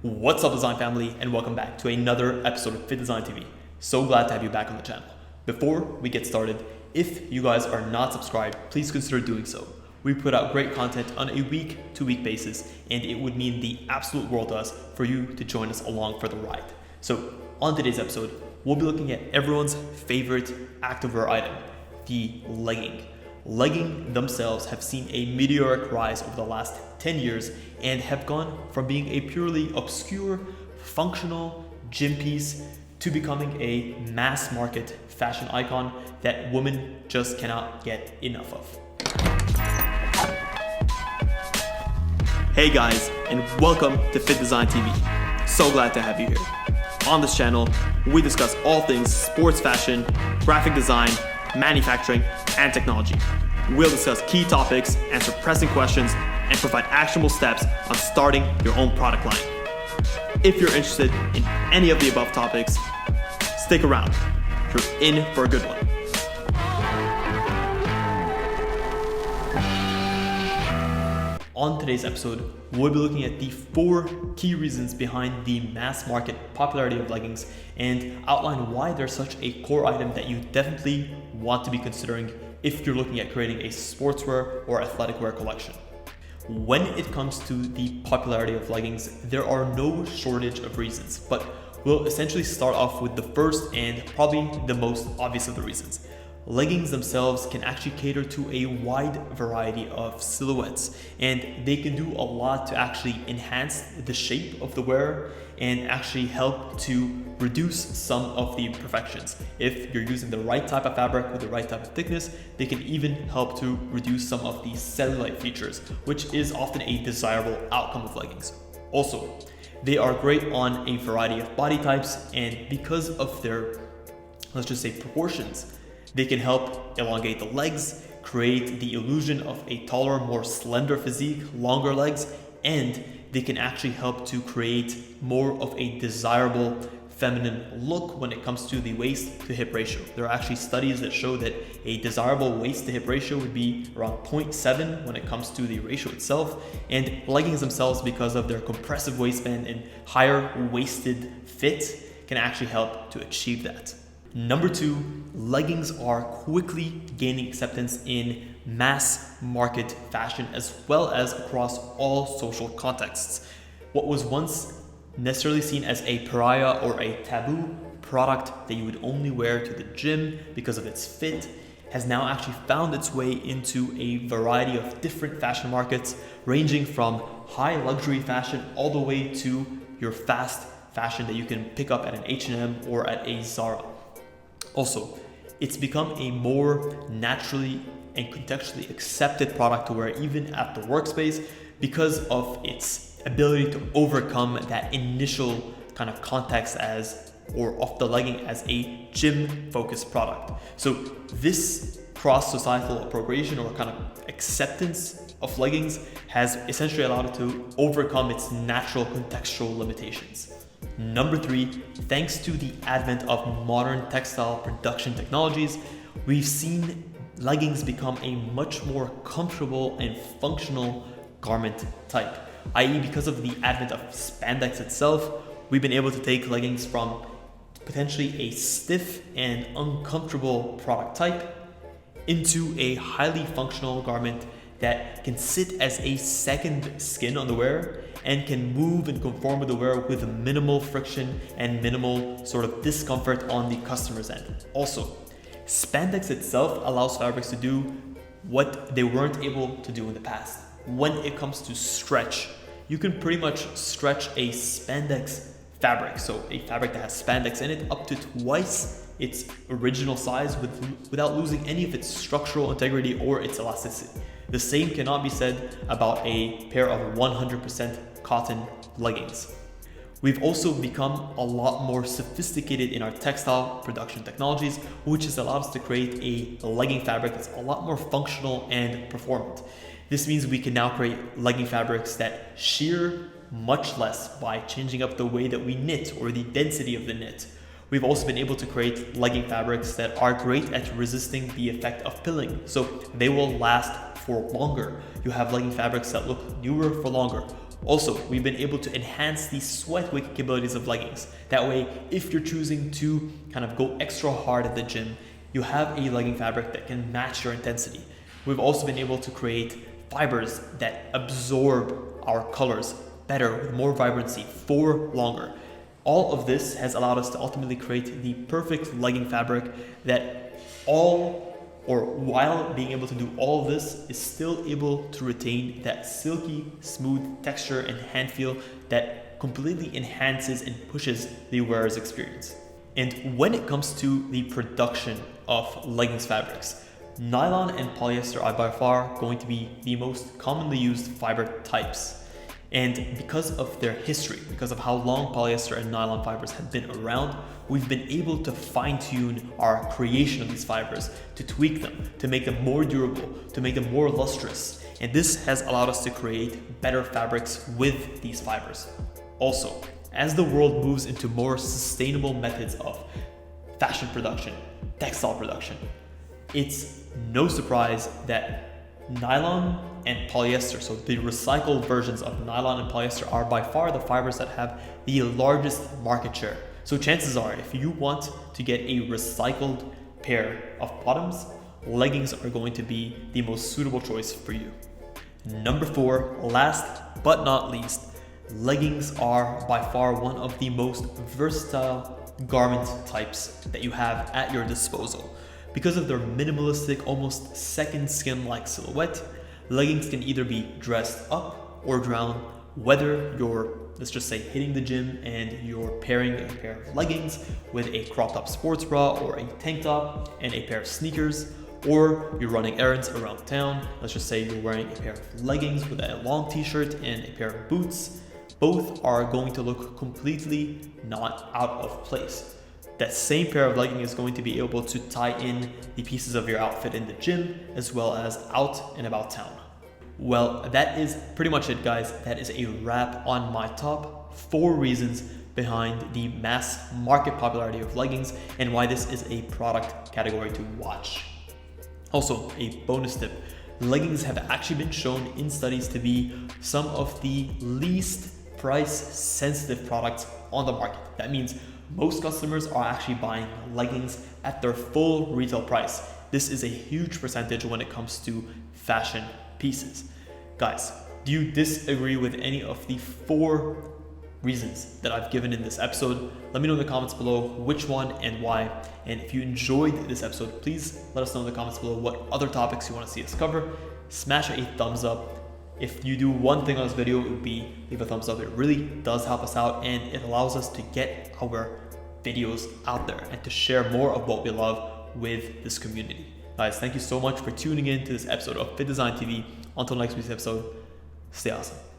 What's up, design family, and welcome back to another episode of Fittdesign TV. So glad to have you back on the channel. Before we get started, if you guys are not subscribed, please consider doing so. We put out great content on a week-to-week basis, and it would mean the absolute world to us for you to join us along for the ride. So on today's episode, we'll be looking at everyone's favorite activewear item, the legging. Leggings themselves have seen a meteoric rise over the last 10 years and have gone from being a purely obscure, functional gym piece to becoming a mass market fashion icon that women just cannot get enough of. Hey guys, and welcome to Fittdesign TV. So glad to have you here. On this channel, we discuss all things sports fashion, graphic design, manufacturing, and technology. We'll discuss key topics, answer pressing questions, and provide actionable steps on starting your own product line. If you're interested in any of the above topics, stick around. You're in for a good one. On today's episode, we'll be looking at the 4 key reasons behind the mass market popularity of leggings and outline why they're such a core item that you definitely want to be considering if you're looking at creating a sportswear or athletic wear collection. When it comes to the popularity of leggings, there are no shortage of reasons, but we'll essentially start off with the first and probably the most obvious of the reasons. Leggings themselves can actually cater to a wide variety of silhouettes, and they can do a lot to actually enhance the shape of the wearer and actually help to reduce some of the imperfections. If you're using the right type of fabric with the right type of thickness, they can even help to reduce some of the cellulite features, which is often a desirable outcome of leggings. Also, they are great on a variety of body types, and because of their, let's just say, proportions, they can help elongate the legs, create the illusion of a taller, more slender physique, longer legs, and they can actually help to create more of a desirable feminine look when it comes to the waist to hip ratio. There are actually studies that show that a desirable waist to hip ratio would be around 0.7 when it comes to the ratio itself, and leggings themselves, because of their compressive waistband and higher waisted fit, can actually help to achieve that. Number 2, leggings are quickly gaining acceptance in mass market fashion as well as across all social contexts. What was once necessarily seen as a pariah or a taboo product that you would only wear to the gym because of its fit has now actually found its way into a variety of different fashion markets, ranging from high luxury fashion all the way to your fast fashion that you can pick up at an H&M or at a Zara. Also, it's become a more naturally and contextually accepted product to wear even at the workspace because of its ability to overcome that initial kind of context of the legging as a gym focused product. So this cross societal appropriation or kind of acceptance of leggings has essentially allowed it to overcome its natural contextual limitations. Number 3, thanks to the advent of modern textile production technologies, we've seen leggings become a much more comfortable and functional garment type, i.e. because of the advent of spandex itself, we've been able to take leggings from potentially a stiff and uncomfortable product type into a highly functional garment that can sit as a second skin on the wearer and can move and conform with the wearer with minimal friction and minimal sort of discomfort on the customer's end. Also, spandex itself allows fabrics to do what they weren't able to do in the past. When it comes to stretch, you can pretty much stretch a spandex fabric, so a fabric that has spandex in it, up to twice its original size without losing any of its structural integrity or its elasticity. The same cannot be said about a pair of 100% cotton leggings. We've also become a lot more sophisticated in our textile production technologies, which has allowed us to create a legging fabric that's a lot more functional and performant. This means we can now create legging fabrics that shear much less by changing up the way that we knit or the density of the knit. We've also been able to create legging fabrics that are great at resisting the effect of pilling, so they will last for longer. You have legging fabrics that look newer for longer. Also, we've been able to enhance the sweat wicking capabilities of leggings. That way, if you're choosing to kind of go extra hard at the gym, you have a legging fabric that can match your intensity. We've also been able to create fibers that absorb our colors better with more vibrancy for longer. All of this has allowed us to ultimately create the perfect legging fabric that while being able to do all of this, is still able to retain that silky, smooth texture and hand feel that completely enhances and pushes the wearer's experience. And when it comes to the production of leggings fabrics, nylon and polyester are by far going to be the most commonly used fiber types. And because of their history, because of how long polyester and nylon fibers have been around, we've been able to fine-tune our creation of these fibers, to tweak them, to make them more durable, to make them more lustrous. And this has allowed us to create better fabrics with these fibers. Also, as the world moves into more sustainable methods of fashion production, textile production, it's no surprise that nylon and polyester, so the recycled versions of nylon and polyester, are by far the fibers that have the largest market share. So chances are, if you want to get a recycled pair of bottoms, leggings are going to be the most suitable choice for you. Number 4, last but not least, leggings are by far one of the most versatile garment types that you have at your disposal. Because of their minimalistic, almost second skin-like silhouette, leggings can either be dressed up or down, whether you're, let's just say, hitting the gym and you're pairing a pair of leggings with a crop top sports bra or a tank top and a pair of sneakers, or you're running errands around town. Let's just say you're wearing a pair of leggings with a long t-shirt and a pair of boots. Both are going to look completely not out of place. That same pair of leggings is going to be able to tie in the pieces of your outfit in the gym as well as out and about town. Well, that is pretty much it, guys. That is a wrap on my top 4 reasons behind the mass market popularity of leggings and why this is a product category to watch. Also, a bonus tip: leggings have actually been shown in studies to be some of the least price sensitive products on the market. That means most customers are actually buying leggings at their full retail price. This is a huge percentage when it comes to fashion pieces. Guys, do you disagree with any of the 4 reasons that I've given in this episode? Let me know in the comments below which one and why. And if you enjoyed this episode, please let us know in the comments below what other topics you want to see us cover. Smash a thumbs up. If you do one thing on this video, it would be leave a thumbs up. It really does help us out and it allows us to get our videos out there and to share more of what we love with this community. Guys, thank you so much for tuning in to this episode of Fittdesign TV. Until next week's episode, stay awesome.